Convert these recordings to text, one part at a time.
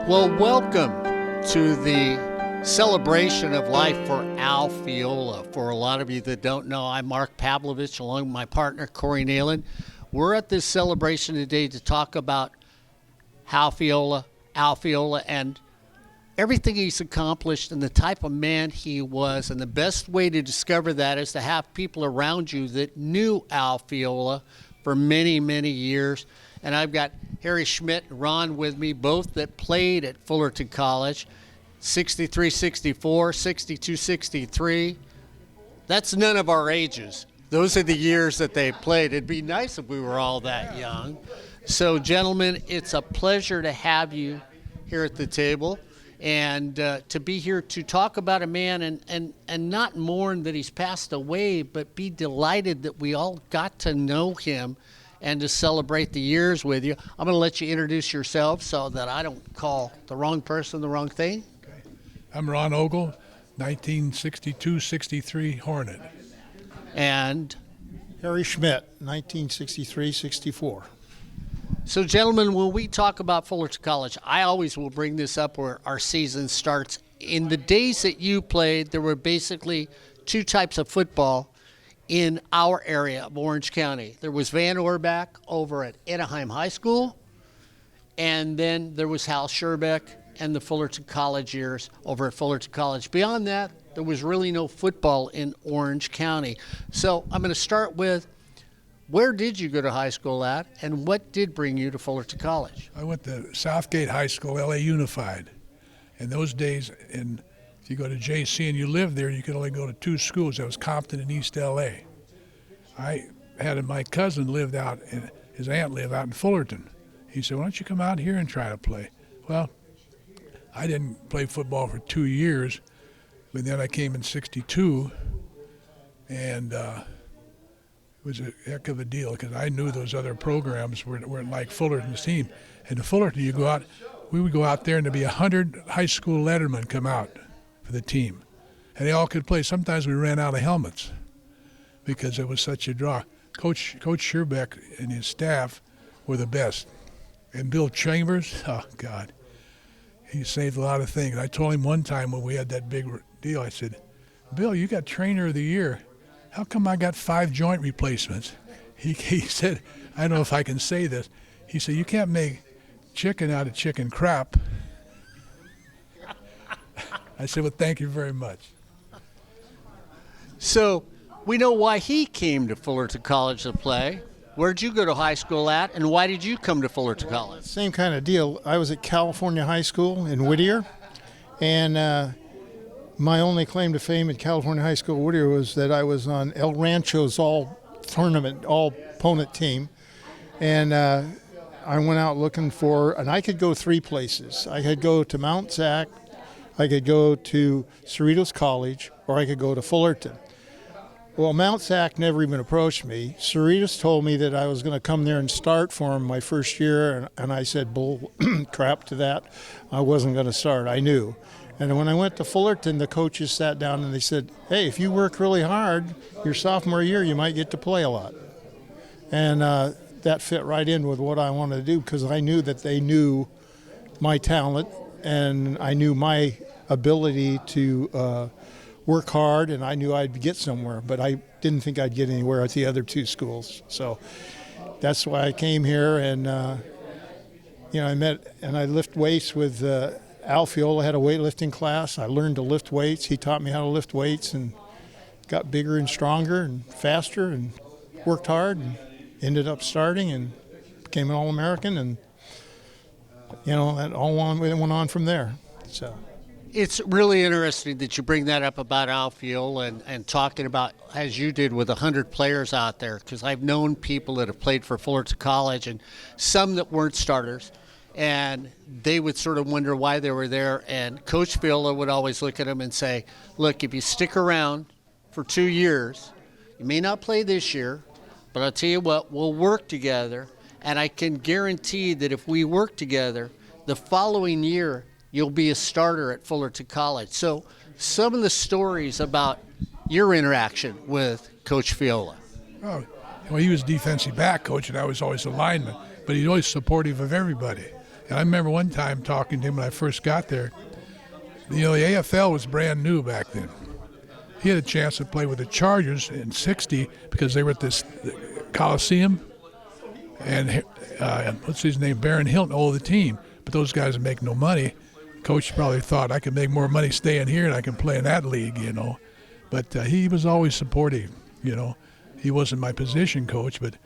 Well, welcome to the celebration of life for Al Feola. For a lot of you that don't know, I'm Mark Pavlovich along with my partner, Corey Nalen. We're at this celebration today to talk about Al Feola, and everything he's accomplished and the type of man he was. And the best way to discover that is to have people around you that knew Al Feola for many, many years. And I've got Harry Schmidt and Ron with me, both that played at Fullerton College, 63-64, 62-63. That's none of our ages. Those are the years that they played. It'd be nice if we were all that young. So, gentlemen, it's a pleasure to have you here at the table and to be here to talk about a man and not mourn that he's passed away, but be delighted that we all got to know him and to celebrate the years with you. I'm going to let you introduce yourself so that I don't call the wrong person the wrong thing. Okay. I'm Ron Ogle, 1962-63 Hornet. And Harry Schmidt, 1963-64. So, gentlemen, when we talk about Fullerton College, I always will bring this up where our season starts. In the days that you played, there were basically two types of football in our area of Orange County. There was Van Orbach over at Anaheim High School, and then there was Hal Scherbeck and the Fullerton College years over at Fullerton College. Beyond that, there was really no football in Orange County. So I'm going to start with, where did you go to high school at, and what did bring you to Fullerton College? I went to Southgate High School, LA Unified. In those days, if you go to JC and you lived there, you could only go to two schools. That was Compton and East LA. I had my cousin lived out, and his aunt lived out in Fullerton. He said, why don't you come out here and try to play? Well, I didn't play football for 2 years, but then I came in 62, and it was a heck of a deal because I knew those other programs weren't like Fullerton's team. And to Fullerton, we would go out there and there'd be 100 high school lettermen come out for the team. And they all could play. Sometimes we ran out of helmets because it was such a draw. Coach Scherbeck and his staff were the best. And Bill Chambers, oh, God, he saved a lot of things. I told him one time when we had that big deal, I said, Bill, you got trainer of the year. How come I got 5 joint replacements? He said, I don't know if I can say this. He said, you can't make chicken out of chicken crap. I said, well, thank you very much. So we know why he came to Fullerton College to play. Where'd you go to high school at, and why did you come to Fullerton College? Same kind of deal. I was at California High School in Whittier, and my only claim to fame at California High School Whittier was that I was on El Rancho's all-opponent team, and I went out looking for, and I could go 3 places. I could go to Mount Sac, I could go to Cerritos College, or I could go to Fullerton. Well, Mount Sac never even approached me. Cerritos told me that I was going to come there and start for him my first year, and I said bull crap to that. I wasn't going to start. I knew. And when I went to Fullerton, the coaches sat down and they said, hey, if you work really hard, your sophomore year, you might get to play a lot. And that fit right in with what I wanted to do because I knew that they knew my talent and I knew my ability to work hard, and I knew I'd get somewhere, but I didn't think I'd get anywhere at the other 2 schools. So that's why I came here, and I met and I lift weights with Al Feola. Had a weightlifting class. I learned to lift weights. He taught me how to lift weights and got bigger and stronger and faster and worked hard and ended up starting and became an All-American, and that all went on from there. So it's really interesting that you bring that up about Al Feola and talking about, as you did, with 100 players out there, because I've known people that have played for Fullerton College and some that weren't starters, and they would sort of wonder why they were there, and Coach Feola would always look at them and say, look, if you stick around for 2 years, you may not play this year, but I'll tell you what, we'll work together, and I can guarantee that if we work together, the following year you'll be a starter at Fullerton College. So some of the stories about your interaction with Coach Feola. Oh, well, he was defensive back coach, and I was always a lineman, but he's always supportive of everybody. And I remember one time talking to him when I first got there. You know, the AFL was brand new back then. He had a chance to play with the Chargers in '60 because they were at this Coliseum. And what's his name? Baron Hilton owned the team. But those guys would make no money. Coach probably thought, I can make more money staying here and I can play in that league, you know. But he was always supportive, you know. He wasn't my position coach, but,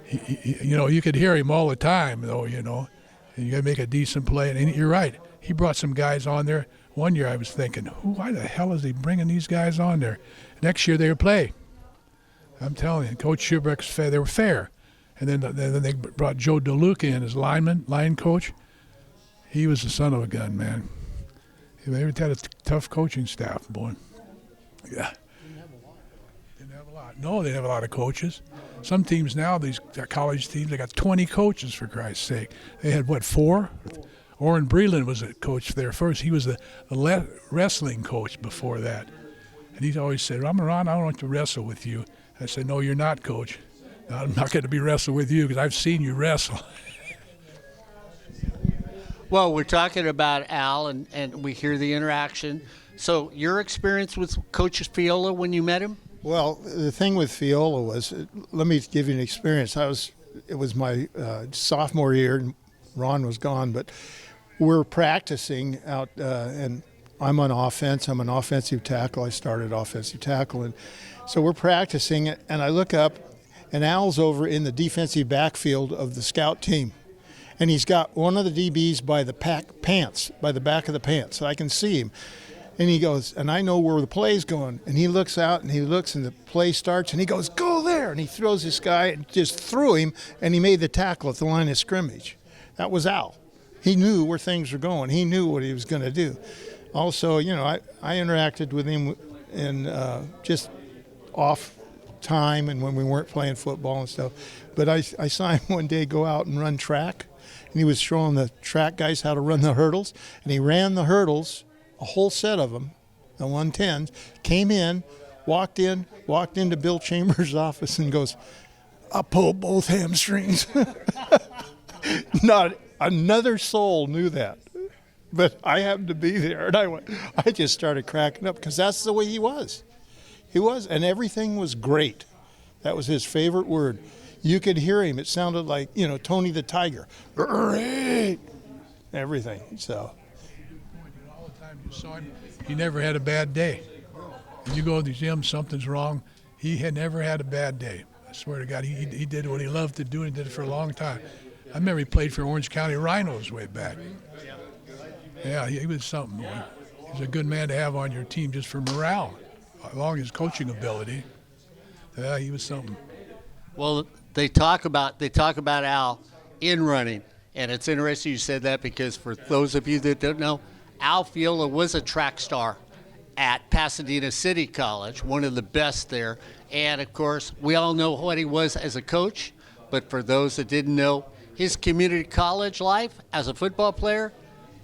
he, you know, you could hear him all the time, though, you know. And you got to make a decent play. And you're right. He brought some guys on there. One year I was thinking, why the hell is he bringing these guys on there? Next year they would play. I'm telling you, Coach Schubrick's fair. They were fair. And then they brought Joe DeLuca in as line coach. He was the son of a gun, man. They had a tough coaching staff, boy. Yeah. Didn't have a lot. No, they didn't have a lot of coaches. Some teams now, these college teams, they got 20 coaches, for Christ's sake. They had, 4? Orrin Breland was a coach there first. He was the wrestling coach before that. And he always said, Ron, I don't want to wrestle with you. I said, no, you're not, coach. I'm not going to be wrestled with you because I've seen you wrestle. Well, we're talking about Al, and we hear the interaction. So your experience with Coach Feola when you met him? Well, the thing with Feola was, let me give you an experience. It was my sophomore year, and Ron was gone, but we're practicing out, and I'm on offense. I'm an offensive tackle. I started offensive tackle, and so we're practicing, and I look up, and Al's over in the defensive backfield of the scout team. And he's got one of the DBs by the pants, by the back of the pants, so I can see him. And he goes, and I know where the play's going. And he looks out, and he looks, and the play starts, and he goes, go there! And he throws this guy, and just threw him, and he made the tackle at the line of scrimmage. That was Al. He knew where things were going. He knew what he was going to do. Also, you know, I interacted with him in just off time and when we weren't playing football and stuff. But I saw him one day go out and run track. And he was showing the track guys how to run the hurdles. And he ran the hurdles, a whole set of them, the 110s, came in, walked into Bill Chambers' office and goes, I pulled both hamstrings. Not another soul knew that. But I happened to be there, and I just started cracking up because that's the way he was. He was, and everything was great. That was his favorite word. You could hear him. It sounded like, you know, Tony the Tiger. Great. Everything. So. All the time you saw him, he never had a bad day. When you go to the gym, something's wrong. He had never had a bad day. I swear to God, he did what he loved to do, and he did it for a long time. I remember he played for Orange County Rhinos way back. Yeah, he was something, boy. He was a good man to have on your team just for morale, along his coaching ability. Yeah, he was something. Well, they talk about Al in running, and it's interesting you said that because for those of you that don't know, Al Feola was a track star at Pasadena City College, one of the best there. And, of course, we all know what he was as a coach, but for those that didn't know, his community college life as a football player,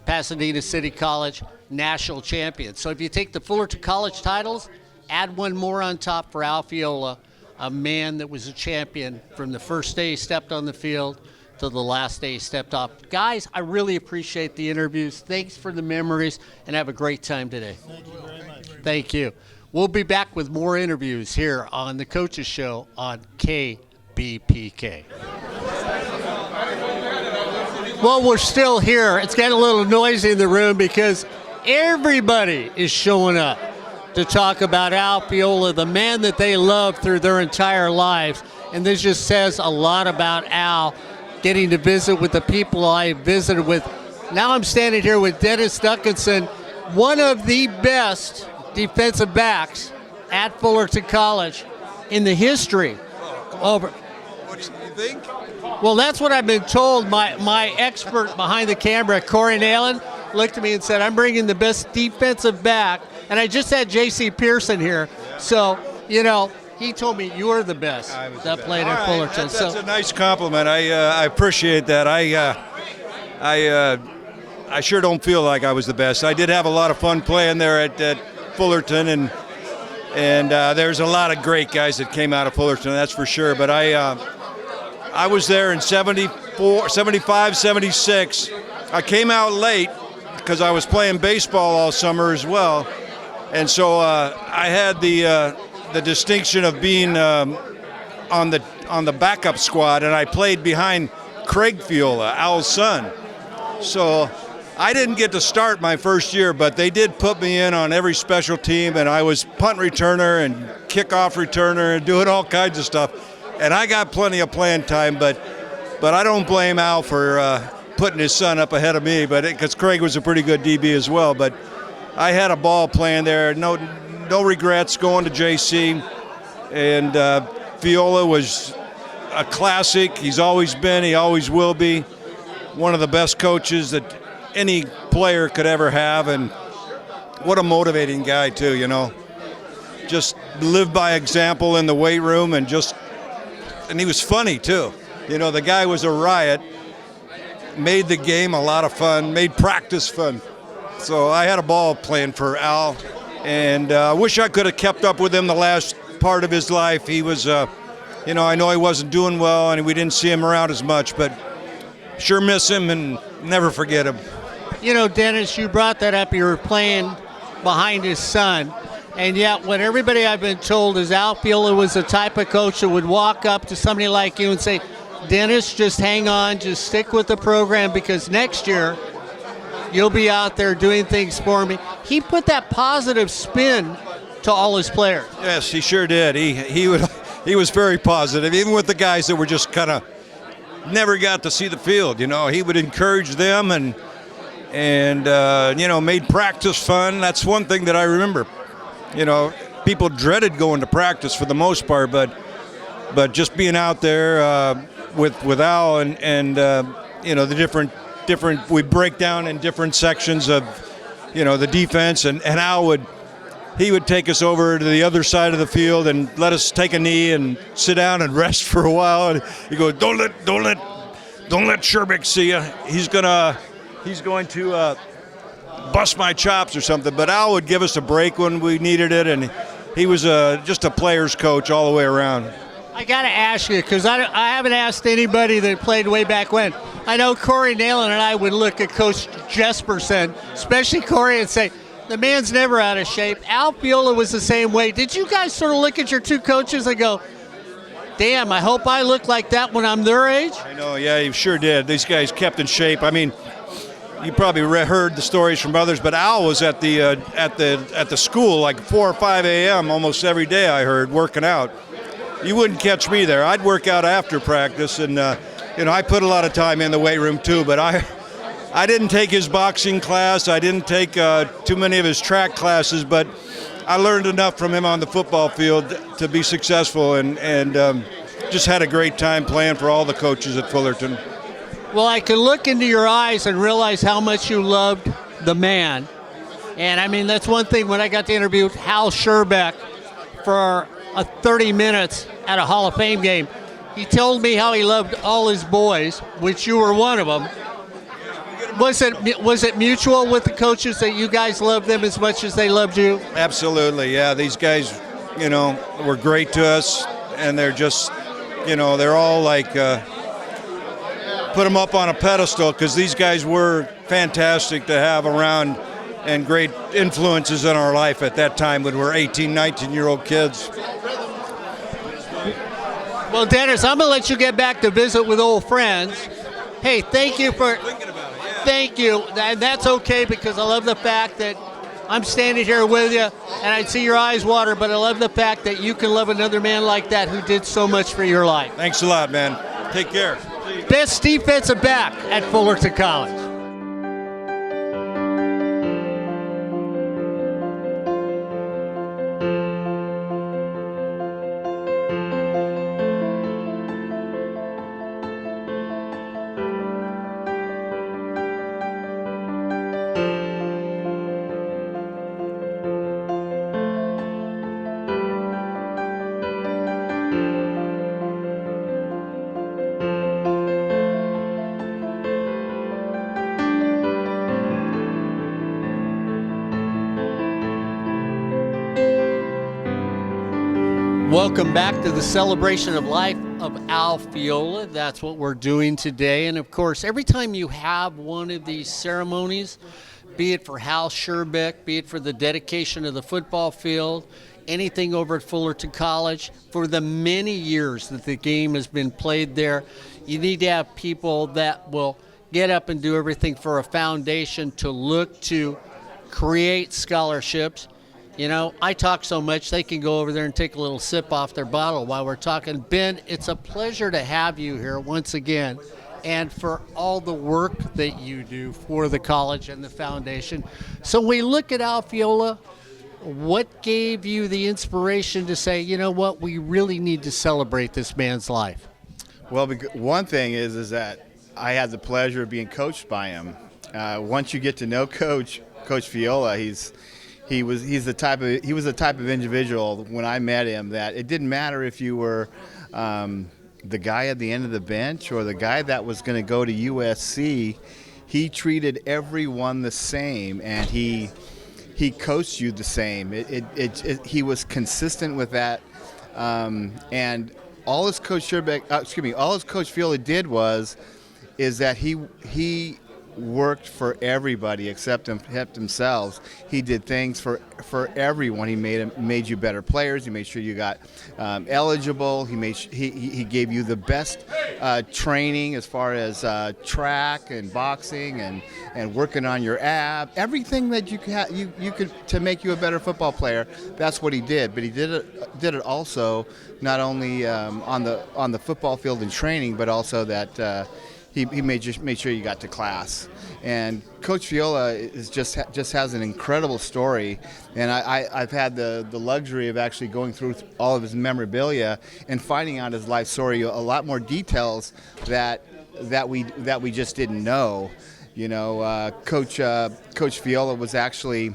Pasadena City College national champion. So if you take the Fullerton College titles, add one more on top for Al Feola, a man that was a champion from the first day he stepped on the field to the last day he stepped off. Guys, I really appreciate the interviews. Thanks for the memories, and have a great time today. Thank you very much. Thank you. We'll be back with more interviews here on the Coaches Show on KBPK. Well, we're still here. It's getting a little noisy in the room because everybody is showing up to talk about Al Feola, the man that they love through their entire lives. And this just says a lot about Al, getting to visit with the people I visited with. Now I'm standing here with Dennis Duncanson, one of the best defensive backs at Fullerton College in the history. What do you think? Well, that's what I've been told. My expert behind the camera, Corey Nalen, looked at me and said, I'm bringing the best defensive back. And I just had J.C. Pearson here. So, you know, he told me you're the best that played at Fullerton. That's a nice compliment. I appreciate that. I sure don't feel like I was the best. I did have a lot of fun playing there at Fullerton, and there's a lot of great guys that came out of Fullerton, that's for sure. But I was there in 74, 75, 76 I came out late because I was playing baseball all summer as well, and so I had the distinction of being on the backup squad, and I played behind Craig Feola, Al's son. So I didn't get to start my first year, but they did put me in on every special team, and I was punt returner and kickoff returner and doing all kinds of stuff. And I got plenty of playing time, but I don't blame Al for putting his son up ahead of me, but because Craig was a pretty good DB as well. But I had a ball playing there, no regrets going to JC, and Feola was a classic. He's always been, he always will be, one of the best coaches that any player could ever have, and what a motivating guy too, you know. Just lived by example in the weight room, and he was funny too. You know, the guy was a riot, made the game a lot of fun, made practice fun. So I had a ball playing for Al, and I wish I could have kept up with him the last part of his life. He was, you know, I know he wasn't doing well, and we didn't see him around as much, but sure miss him and never forget him. You know, Dennis, you brought that up. You were playing behind his son. And yet what everybody I've been told is Al Feola was the type of coach that would walk up to somebody like you and say, Dennis, just hang on, just stick with the program, because next year you'll be out there doing things for me. He put that positive spin to all his players. Yes, he sure did. He was very positive, even with the guys that were just kind of never got to see the field. You know, he would encourage them and you know, made practice fun. That's one thing that I remember. You know, people dreaded going to practice for the most part, but just being out there with Al and you know, the different we break down in different sections of, you know, the defense, and Al would take us over to the other side of the field and let us take a knee and sit down and rest for a while. And he goes, don't let Sherbick see you. He's going to bust my chops or something. But Al would give us a break when we needed it, and he was just a player's coach all the way around. I got to ask you, because I haven't asked anybody that played way back when. I know Corey Nalen and I would look at Coach Jesperson, especially Corey, and say, the man's never out of shape. Al Feola was the same way. Did you guys sort of look at your two coaches and go, damn, I hope I look like that when I'm their age? I know, yeah, you sure did. These guys kept in shape. I mean, you probably heard the stories from others, but Al was at the school like 4 or 5 a.m. almost every day, I heard, working out. You wouldn't catch me there. I'd work out after practice, and you know, I put a lot of time in the weight room too, but I didn't take his boxing class. I didn't take too many of his track classes, but I learned enough from him on the football field to be successful, and just had a great time playing for all the coaches at Fullerton. Well, I could look into your eyes and realize how much you loved the man. And I mean, that's one thing when I got to interview Hal Sherbeck for 30 minutes at a Hall of Fame game. He told me how he loved all his boys, which you were one of them. Was it mutual with the coaches that you guys loved them as much as they loved you? Absolutely, yeah. These guys, you know, were great to us, and they're just, you know, they're all like, put them up on a pedestal, because these guys were fantastic to have around and great influences in our life at that time when we're 18, 19-year-old kids. Well, Dennis, I'm going to let you get back to visit with old friends. Hey, thank you for... Thank you, and that's okay, because I love the fact that I'm standing here with you, and I see your eyes water, but I love the fact that you can love another man like that who did so much for your life. Thanks a lot, man. Take care. Best defensive back at Fullerton College. Welcome back to the celebration of life. of Al Feola. That's what we're doing today. And of course, every time you have one of these ceremonies, be it for Hal Scherbeck, be it for the dedication of the football field, anything over at Fullerton College, for the many years that the game has been played there, you need to have people that will get up and do everything for a foundation to look to create scholarships. You know, I talk so much, they can go over there and take a little sip off their bottle while we're talking. Ben, it's a pleasure to have you here once again, and for all the work that you do for the college and the foundation. So we look at Al Feola. What gave you the inspiration to say, you know what, we really need to celebrate this man's life? Well, one thing is that I had the pleasure of being coached by him. Once you get to know Coach Feola, he was the type of individual when I met him that it didn't matter if you were the guy at the end of the bench or the guy that was going to go to USC. He treated everyone the same, and he coached you the same. He was consistent with that, and all his Coach Feola did is that he worked for everybody except himself. He did things for everyone. He made you better players. He made sure you got eligible. He gave you the best training as far as track and boxing and working on your ab. Everything that you could to make you a better football player. That's what he did. But he did it also not only on the football field and training, but also that. He made sure you got to class. And Coach Feola is just has an incredible story, and I've had the luxury of actually going through all of his memorabilia and finding out his life story, a lot more details that we just didn't know. You know, Coach Feola was actually.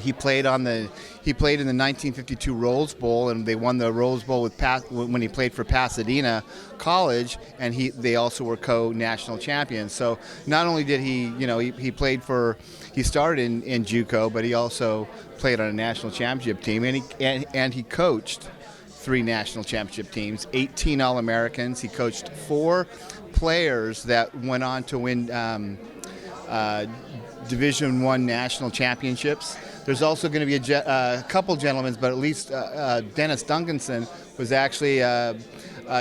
He played in the 1952 Rose Bowl, and they won the Rose Bowl when he played for Pasadena College, and they also were co-national champions. So not only did he started in JUCO, but he also played on a national championship team, and he coached 3 national championship teams, 18 All-Americans. He coached 4 players that went on to win Division I national championships. There's also going to be a couple gentlemen, but at least Dennis Duncanson was actually a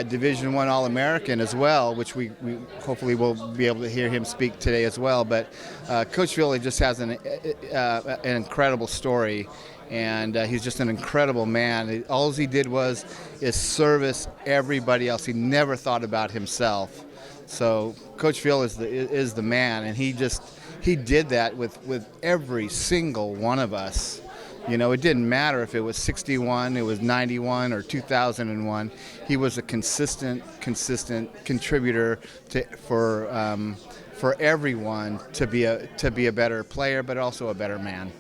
Division I All-American as well, which we hopefully will be able to hear him speak today as well. But Coach Feola just has an incredible story, and he's just an incredible man. All he did is service everybody else. He never thought about himself. So Coach Feola is the man, and he did that with every single one of us. You know, it didn't matter if it was 61, it was 91, or 2001. He was a consistent contributor for everyone to be a better player, but also a better man.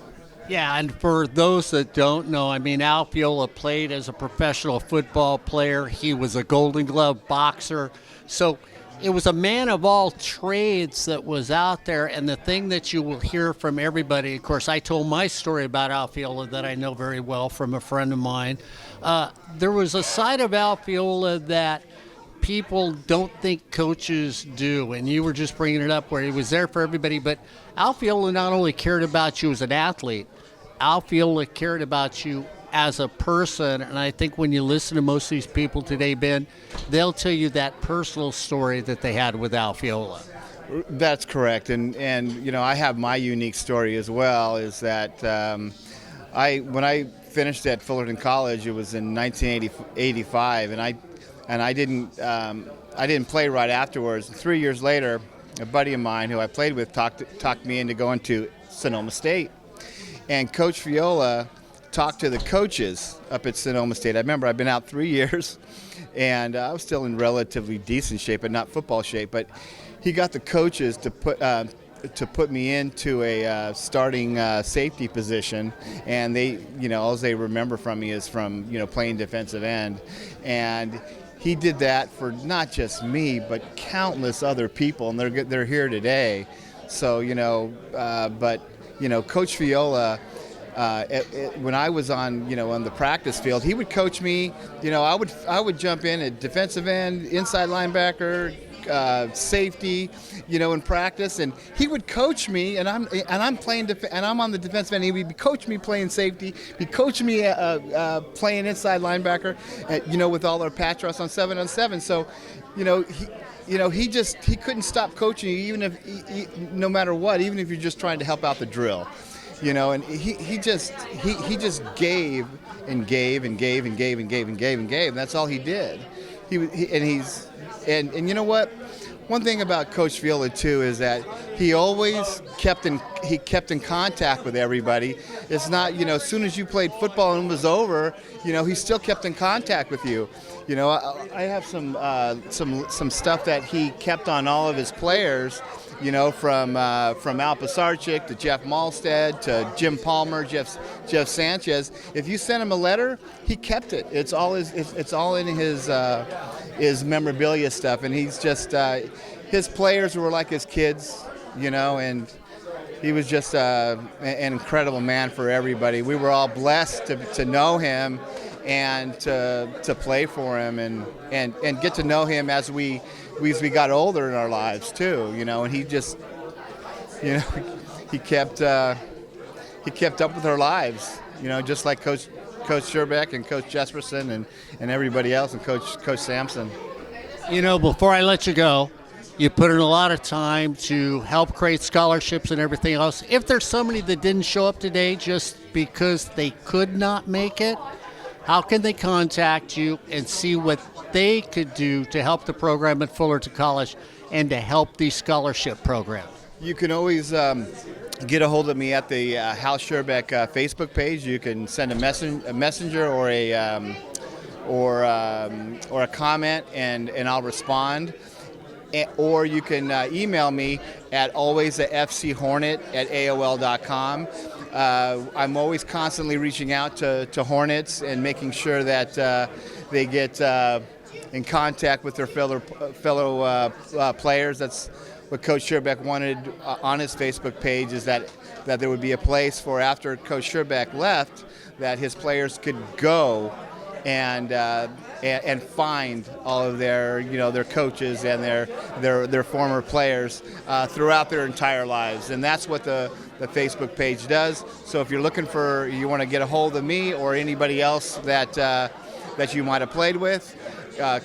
Yeah, and for those that don't know, I mean, Al Feola played as a professional football player. He was a Golden Glove boxer. So it was a man of all trades that was out there, and the thing that you will hear from everybody, of course, I told my story about Al Feola that I know very well from a friend of mine. There was a side of Al Feola that people don't think coaches do, and you were just bringing it up where he was there for everybody, but Al Feola not only cared about you as an athlete, Al Feola cared about you as a person, and I think when you listen to most of these people today, Ben, they'll tell you that personal story that they had with Al Feola. That's correct, and you know, I have my unique story as well. Is that when I finished at Fullerton College, it was in 1985, and I didn't play right afterwards. 3 years later, a buddy of mine who I played with talked me into going to Sonoma State, and Coach Feola talked to the coaches up at Sonoma State. I remember I'd been out 3 years, and I was still in relatively decent shape, but not football shape. But he got the coaches to put me into a starting safety position, and they, you know, all they remember from me is from, you know, playing defensive end, and he did that for not just me, but countless other people, and they're here today. So, you know, but you know, Coach Feola when I was on the practice field, he would coach me. I would jump in at defensive end, inside linebacker, safety, in practice, and he would coach me, and I'm playing and I'm on the defensive end. He would coach me playing safety. He'd coach me playing inside linebacker, with all our patch rush on 7-on-7. So, he couldn't stop coaching you, even if no matter what, even if you're just trying to help out the drill. And he just gave and gave and gave and gave and gave and gave and gave. That's all he did. And you know what? One thing about Coach Feola too is that he always kept in contact with everybody. It's not, as soon as you played football and it was over, he still kept in contact with you. I have some stuff that he kept on all of his players. From Al Pasarchik to Jeff Malstead to Jim Palmer, Jeff Sanchez. If you sent him a letter, he kept it. It's all in his memorabilia stuff, and he's just his players were like his kids, and he was just an incredible man for everybody. We were all blessed to know him and to play for him and get to know him as we got older in our lives too, and he just, he kept up with our lives, just like Coach Sherbeck and Coach Jesperson and everybody else, and Coach Sampson. Before I let you go, you put in a lot of time to help create scholarships and everything else. If there's somebody that didn't show up today just because they could not make it, how can they contact you and see what they could do to help the program at Fullerton College and to help the scholarship program? You can always get a hold of me at the Hal Sherbeck Facebook page. You can send a messenger or a comment, and I'll respond. Or you can email me at alwaysafchornet@aol.com. I'm always constantly reaching out to Hornets and making sure that they get in contact with their fellow players. That's what Coach Sherbeck wanted on his Facebook page, is that there would be a place for, after Coach Sherbeck left, that his players could go and find all of their their coaches and their former players throughout their entire lives. And that's what the Facebook page does. So if you're you want to get a hold of me or anybody else that you might have played with,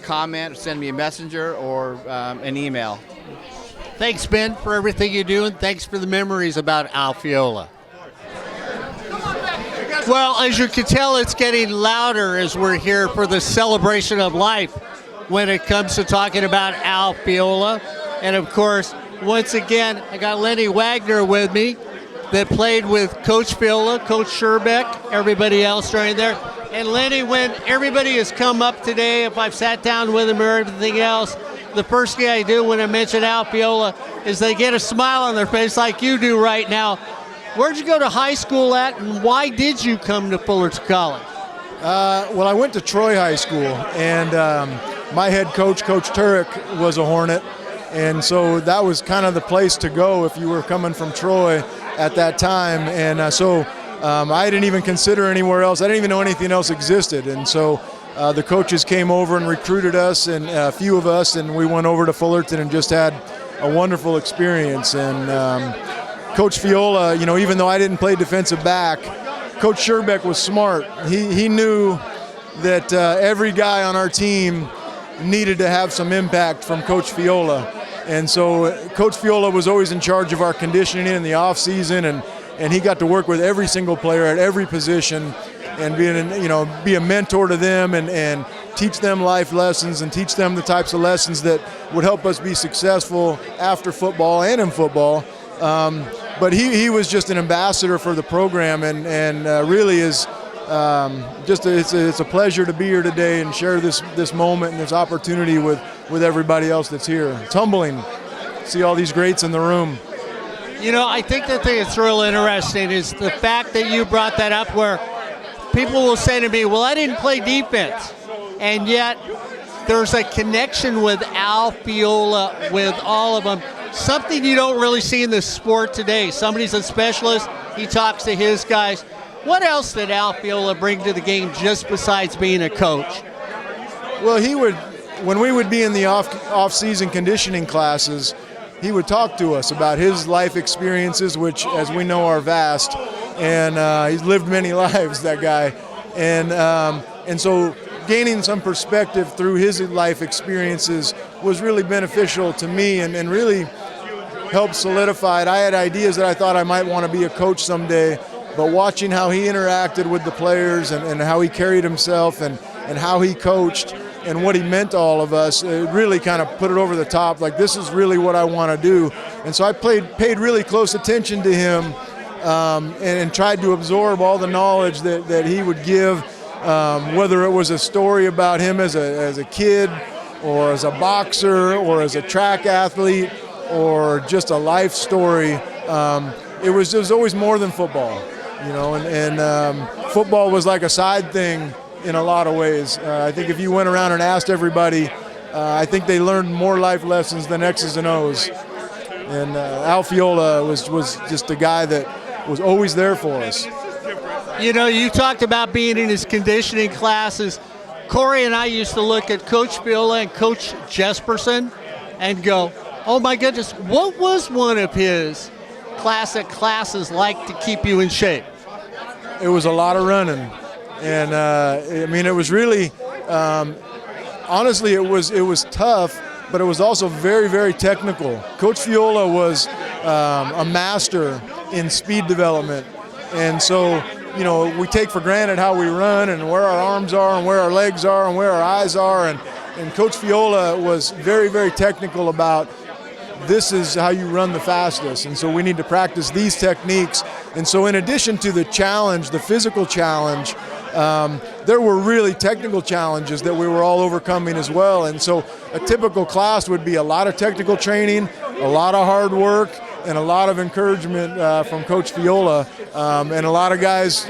comment, send me a messenger or an email. Thanks, Ben, for everything you do, and thanks for the memories about Al Feola. Well, as you can tell, it's getting louder as we're here for the celebration of life when it comes to talking about Al Feola. And of course, once again, I got Lenny Wagner with me that played with Coach Feola, Coach Sherbeck, everybody else during there. And Lenny, when everybody has come up today, if I've sat down with them or everything else, the first thing I do when I mention Al Feola is they get a smile on their face like you do right now. Where'd you go to high school at, and why did you come to Fullerton College? Well, I went to Troy High School, and my head coach, Coach Turek, was a Hornet, and so that was kind of the place to go if you were coming from Troy at that time. And so I didn't even consider anywhere else. I didn't even know anything else existed, and so the coaches came over and recruited us, and a few of us, and we went over to Fullerton and just had a wonderful experience. And Coach Feola, even though I didn't play defensive back, Coach Sherbeck was smart. He knew that every guy on our team needed to have some impact from Coach Feola. And so Coach Feola was always in charge of our conditioning in the off season, and he got to work with every single player at every position and be a mentor to them and teach them life lessons and teach them the types of lessons that would help us be successful after football and in football. But he was just an ambassador for the program, and really is it's a pleasure to be here today and share this moment and this opportunity with everybody else that's here. It's humbling to see all these greats in the room. I think the thing that's real interesting is the fact that you brought that up, where people will say to me, well, I didn't play defense, and yet there's a connection with Al Feola with all of them. Something you don't really see in this sport today. Somebody's a specialist, he talks to his guys. What else did Al Feola bring to the game just besides being a coach? Well, he would, when we would be in the off-season conditioning classes, he would talk to us about his life experiences, which, as we know, are vast, and he's lived many lives, that guy, and so gaining some perspective through his life experiences was really beneficial to me, and really helped solidify it. I had ideas that I thought I might want to be a coach someday, but watching how he interacted with the players and how he carried himself and how he coached and what he meant to all of us, it really kind of put it over the top. Like, this is really what I want to do. And so I paid really close attention to him and tried to absorb all the knowledge that he would give, whether it was a story about him as a kid or as a boxer or as a track athlete or just a life story. It was always more than football, and football was like a side thing in a lot of ways. I think if you went around and asked everybody, I think they learned more life lessons than X's and O's. And Al Feola was just a guy that was always there for us. You talked about being in his conditioning classes. Corey and I used to look at Coach Feola and Coach Jesperson and go, oh my goodness, what was one of his classic classes like to keep you in shape? It was a lot of running. And it was really, honestly, it was tough, but it was also very, very technical. Coach Feola was a master in speed development. And so, we take for granted how we run and where our arms are and where our legs are and where our eyes are. And Coach Feola was very, very technical about this is how you run the fastest. And so we need to practice these techniques. And so in addition to the challenge, the physical challenge, there were really technical challenges that we were all overcoming as well. And so a typical class would be a lot of technical training, a lot of hard work, and a lot of encouragement from Coach Feola. And a lot of guys,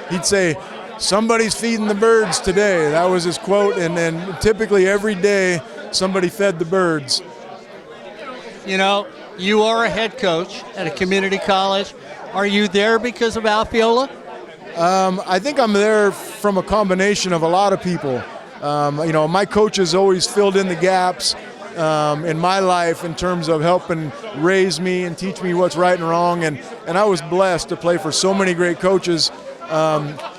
he'd say, somebody's feeding the birds today. That was his quote. And then typically every day somebody fed the birds. You are a head coach at a community college. Are you there because of Al Feola? I think I'm there from a combination of a lot of people. My coaches always filled in the gaps in my life in terms of helping raise me and teach me what's right and wrong. And I was blessed to play for so many great coaches,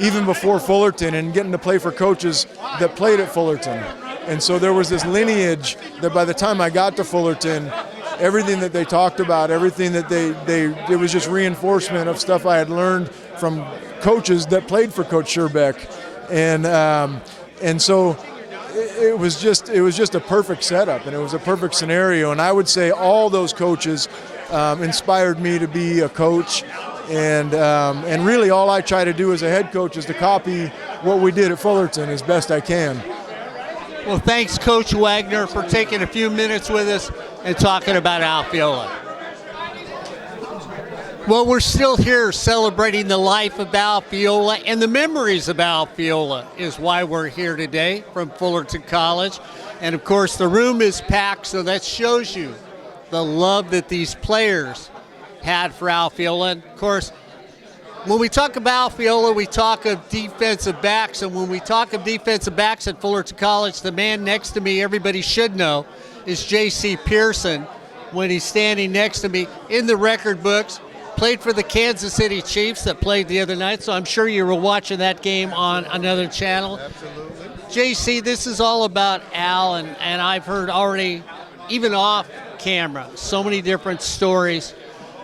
even before Fullerton, and getting to play for coaches that played at Fullerton. And so there was this lineage that by the time I got to Fullerton, everything that they talked about, everything that it was just reinforcement of stuff I had learned from coaches that played for Coach Scherbeck. And so it was just a perfect setup, and it was a perfect scenario. And I would say all those coaches inspired me to be a coach. And really all I try to do as a head coach is to copy what we did at Fullerton as best I can. Well, thanks, Coach Wagner, for taking a few minutes with us and talking about Al Feola. Well, we're still here celebrating the life of Al Feola, and the memories of Al Feola is why we're here today from Fullerton College. And, of course, the room is packed, so that shows you the love that these players had for Al Feola. And, of course, when we talk about Al Feola, we talk of defensive backs, and when we talk of defensive backs at Fullerton College, the man next to me, everybody should know, is J.C. Pearson. When he's standing next to me in the record books, played for the Kansas City Chiefs that played the other night, so I'm sure you were watching that game on another channel. Absolutely. JC, this is all about Al, and I've heard already, even off camera, so many different stories.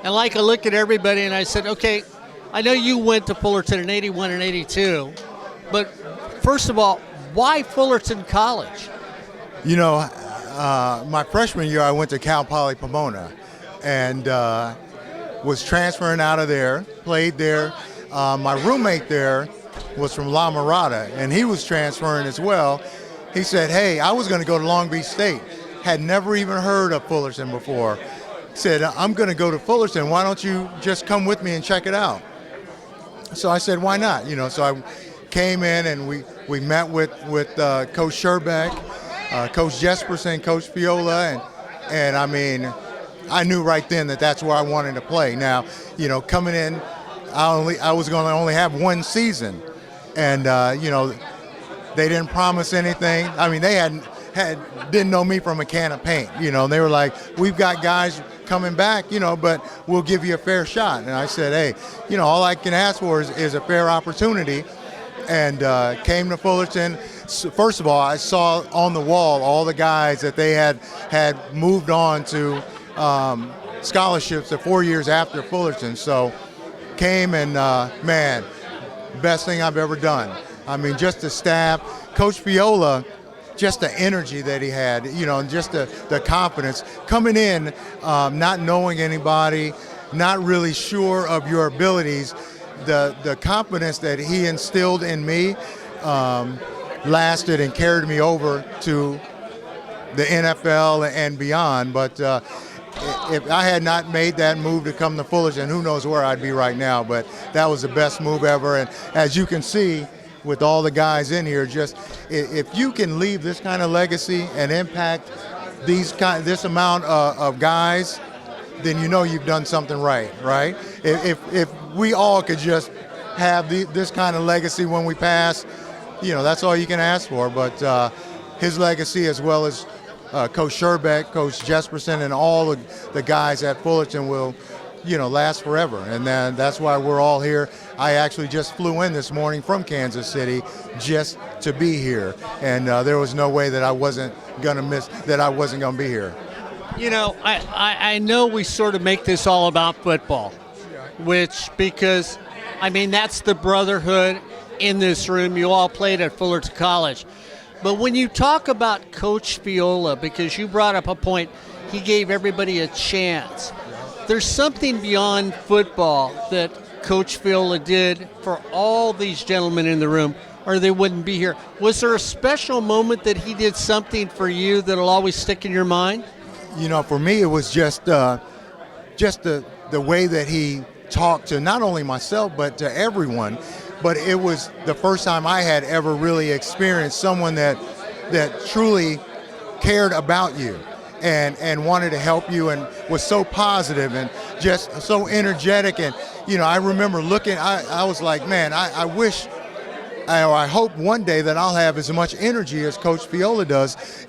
And like I look at everybody and I said, okay, I know you went to Fullerton in 81 and 82, but first of all, why Fullerton College? My freshman year I went to Cal Poly Pomona and was transferring out of there, played there. My roommate there was from La Mirada, and he was transferring as well. He said, hey, I was going to go to Long Beach State. Had never even heard of Fullerton before. Said, I'm going to go to Fullerton. Why don't you just come with me and check it out? So I said, why not? So I came in and we met with Coach Scherbeck, Coach Jesperson, Coach Feola, and I mean, I knew right then that that's where I wanted to play. Now, coming in I was going to only have one season, and they didn't promise anything. I mean, they didn't know me from a can of paint. They were like, we've got guys coming back, but we'll give you a fair shot. And I said, hey, all I can ask for is a fair opportunity. And came to Fullerton. So first of all, I saw on the wall all the guys that they had moved on to scholarships the 4 years after Fullerton. So came and, man, best thing I've ever done. I mean, just the staff, Coach Feola, just the energy that he had, and just the confidence. Coming in, not knowing anybody, not really sure of your abilities, the confidence that he instilled in me lasted and carried me over to the NFL and beyond. But if I had not made that move to come to Fullerton, who knows where I'd be right now. But that was the best move ever. And as you can see, with all the guys in here, just if you can leave this kind of legacy and impact this amount of guys, then you've done something right? If we all could just have this kind of legacy when we pass, that's all you can ask for. But his legacy, as well as Coach Sherbeck, Coach Jesperson, and all the guys at Fullerton will last forever. And then that's why we're all here. I actually just flew in this morning from Kansas City just to be here. And there was no way that I wasn't going to be here. I know we sort of make this all about football, because that's the brotherhood in this room. You all played at Fullerton College. But when you talk about Coach Feola, because you brought up a point, he gave everybody a chance. There's something beyond football that Coach Feola did for all these gentlemen in the room, or they wouldn't be here. Was there a special moment that he did something for you that'll always stick in your mind? For me, it was just the way that he talked to not only myself, but to everyone. But it was the first time I had ever really experienced someone that truly cared about you and wanted to help you and was so positive and just so energetic. And, I remember looking, I was like, man, I wish, I hope one day that I'll have as much energy as Coach Feola does.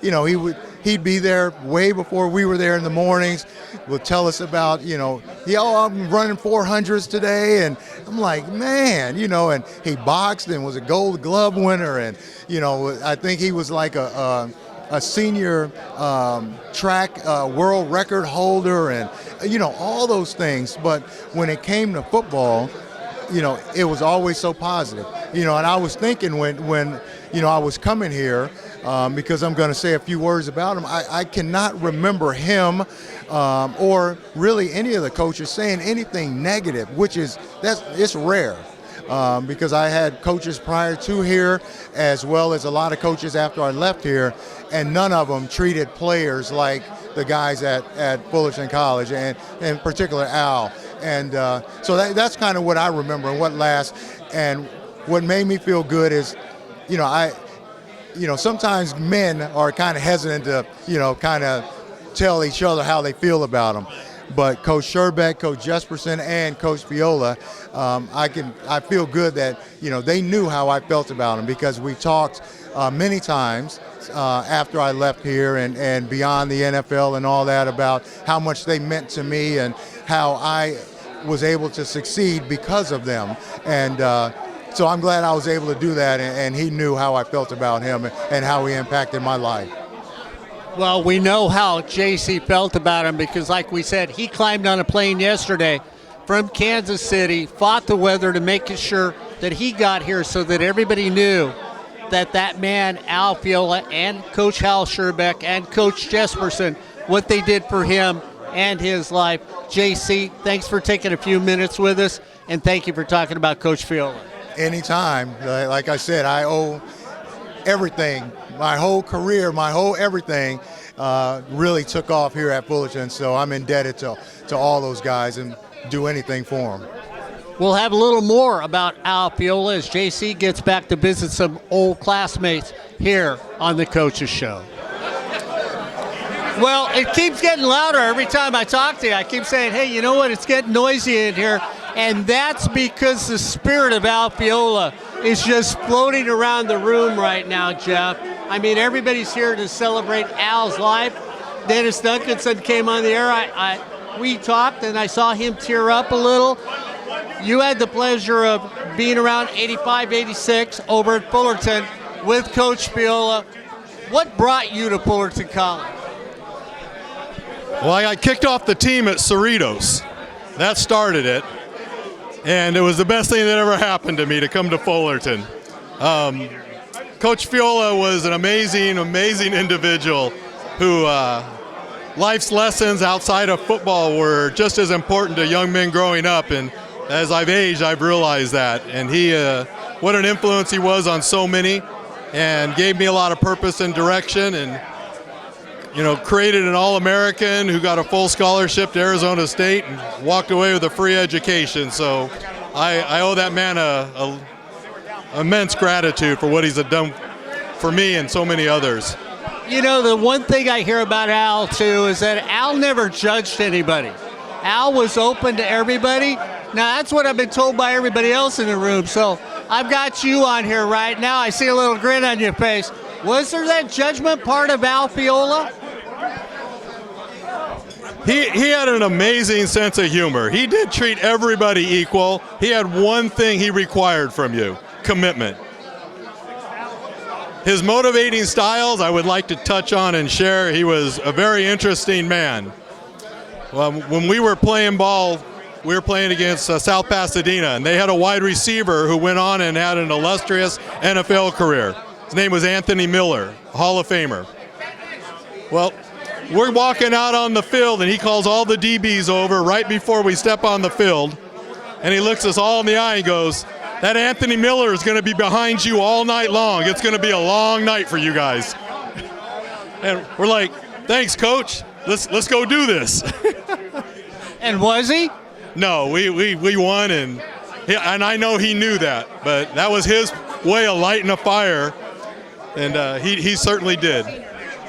He'd be there way before we were there in the mornings, would tell us about, I'm running 400s today. And I'm like, man, and he boxed and was a Gold Glove winner. And, I think he was like a senior track world record holder and, all those things. But when it came to football, it was always so positive. And I was thinking when I was coming here, because I'm going to say a few words about him, I cannot remember him or really any of the coaches saying anything negative, it's rare. Because I had coaches prior to here, as well as a lot of coaches after I left here, and none of them treated players like the guys at Fullerton College, and in particular Al. And so that's kind of what I remember and what lasts. And what made me feel good is, sometimes men are kind of hesitant to, kind of tell each other how they feel about them. But Coach Sherbeck, Coach Jesperson, and Coach Feola, I feel good that, they knew how I felt about them, because we talked many times after I left here and beyond the NFL and all that about how much they meant to me and how I was able to succeed because of them. And so I'm glad I was able to do that, and he knew how I felt about him and how he impacted my life. Well, we know how JC felt about him, because like we said, he climbed on a plane yesterday from Kansas City, fought the weather to make sure that he got here so that everybody knew that man, Al Feola, and Coach Hal Sherbeck and Coach Jesperson, what they did for him and his life. JC, thanks for taking a few minutes with us, and thank you for talking about Coach Feola. Anytime. Like I said, I owe everything, my whole career, my whole everything really took off here at Fullerton. So I'm indebted to all those guys and do anything for them. We'll have a little more about Al Feola as JC gets back to visit some old classmates here on the Coaches Show. Well, it keeps getting louder every time I talk to you. I keep saying, hey, you know what? It's getting noisy in here. And that's because the spirit of Al Feola is just floating around the room right now, Jeff. I mean, everybody's here to celebrate Al's life. Dennis Duncanson came on the air. We talked, and I saw him tear up a little. You had the pleasure of being around 85, 86 over at Fullerton with Coach Feola. What brought you to Fullerton College? Well, I got kicked off the team at Cerritos. That started it. And it was the best thing that ever happened to me to come to Fullerton. Coach Feola was an amazing, amazing individual who life's lessons outside of football were just as important to young men growing up. And as I've aged, I've realized that. And what an influence he was on so many, and gave me a lot of purpose and direction, and created an All-American who got a full scholarship to Arizona State and walked away with a free education. So I owe that man a immense gratitude for what he's done for me and so many others. The one thing I hear about Al, too, is that Al never judged anybody. Al was open to everybody. Now, that's what I've been told by everybody else in the room. So I've got you on here right now. I see a little grin on your face. Was there that judgment part of Al Feola? He had an amazing sense of humor. He did treat everybody equal. He had one thing he required from you: commitment. His motivating styles I would like to touch on and share. He was a very interesting man. When we were playing ball, we were playing against South Pasadena, and they had a wide receiver who went on and had an illustrious NFL career. His name was Anthony Miller, a Hall of Famer. Well, we're walking out on the field, and he calls all the DBs over right before we step on the field, and he looks us all in the eye and goes, "That Anthony Miller is going to be behind you all night long. It's going to be a long night for you guys." And we're like, "Thanks, Coach. Let's go do this." And was he? No, we won, and I know he knew that, but that was his way of lighting a fire, and he certainly did.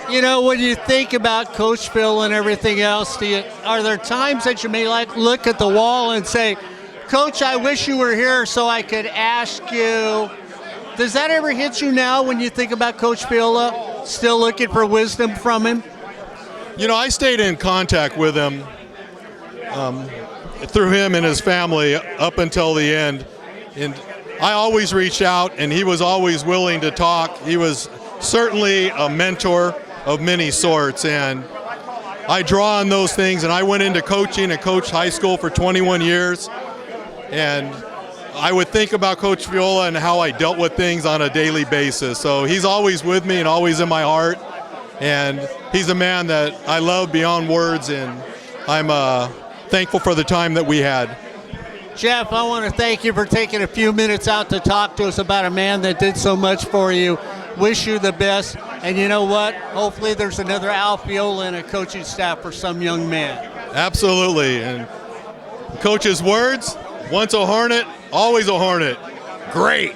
When you think about Coach Phil and everything else, are there times that you may look at the wall and say, "Coach, I wish you were here so I could ask you"? Does that ever hit you now when you think about Coach Feola, still looking for wisdom from him? I stayed in contact with him through him and his family up until the end. And I always reached out, and he was always willing to talk. He was certainly a mentor of many sorts, and I draw on those things. And I went into coaching and coached high school for 21 years. And I would think about Coach Feola and how I dealt with things on a daily basis. So he's always with me and always in my heart. And he's a man that I love beyond words, and I'm thankful for the time that we had. Jeff, I want to thank you for taking a few minutes out to talk to us about a man that did so much for you. Wish you the best. And you know what? Hopefully there's another Al Feola and a coaching staff for some young man. Absolutely. And Coach's words, once a Hornet, always a Hornet. Great.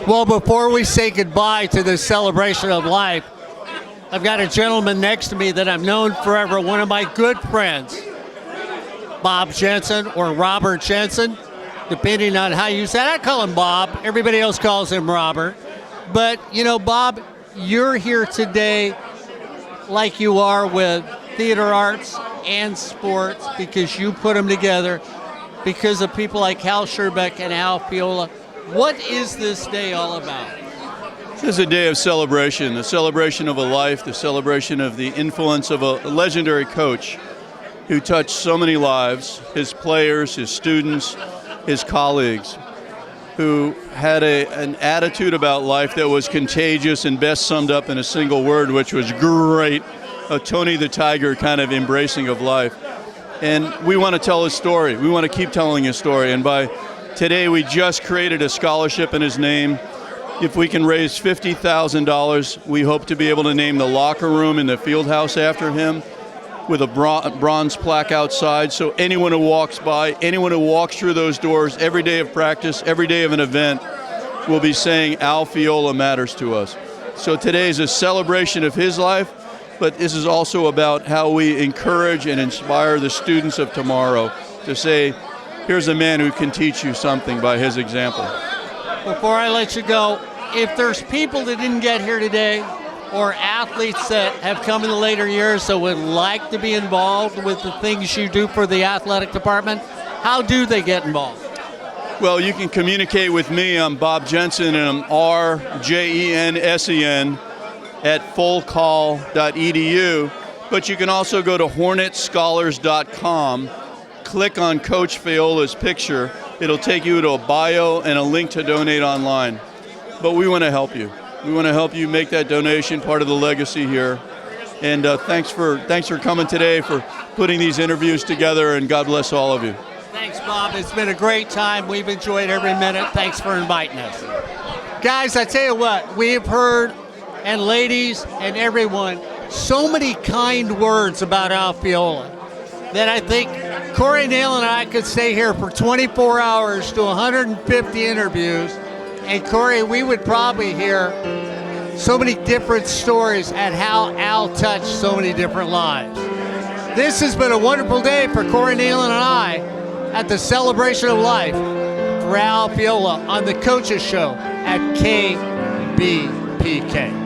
Well, before we say goodbye to this celebration of life, I've got a gentleman next to me that I've known forever, one of my good friends, Bob Jensen, or Robert Jensen, depending on how you say it. I call him Bob. Everybody else calls him Robert. But, Bob, you're here today like you are with theater arts and sports because you put them together because of people like Hal Scherbeck and Al Feola. What is this day all about? This is a day of celebration, the celebration of a life, the celebration of the influence of a legendary coach who touched so many lives, his players, his students, his colleagues, who had an attitude about life that was contagious and best summed up in a single word, which was great, a Tony the Tiger kind of embracing of life. And we want to tell his story. We want to keep telling his story. And by today, we just created a scholarship in his name. If we can raise $50,000, we hope to be able to name the locker room in the field house after him with a bronze plaque outside. So anyone who walks by, anyone who walks through those doors every day of practice, every day of an event, will be saying Al Feola matters to us. So today is a celebration of his life, but this is also about how we encourage and inspire the students of tomorrow. to say, here's a man who can teach you something by his example. Before I let you go, if there's people that didn't get here today or athletes that have come in the later years that would like to be involved with the things you do for the athletic department, how do they get involved? Well, you can communicate with me. I'm Bob Jensen, and I'm RJENSEN at fullcall.edu. But you can also go to hornetscholars.com, click on Coach Feola's picture. It'll take you to a bio and a link to donate online. But we want to help you. We want to help you make that donation part of the legacy here. And thanks for coming today, for putting these interviews together, and God bless all of you. Thanks, Bob. It's been a great time. We've enjoyed every minute. Thanks for inviting us. Guys, I tell you what, we've heard, and ladies and everyone, so many kind words about Al Feola that I think Corey Neal and I could stay here for 24 hours to 150 interviews. And Corey, we would probably hear so many different stories at how Al touched so many different lives. This has been a wonderful day for Corey Neal and I at the Celebration of Life for Al Feola on the Coaches Show at KBPK.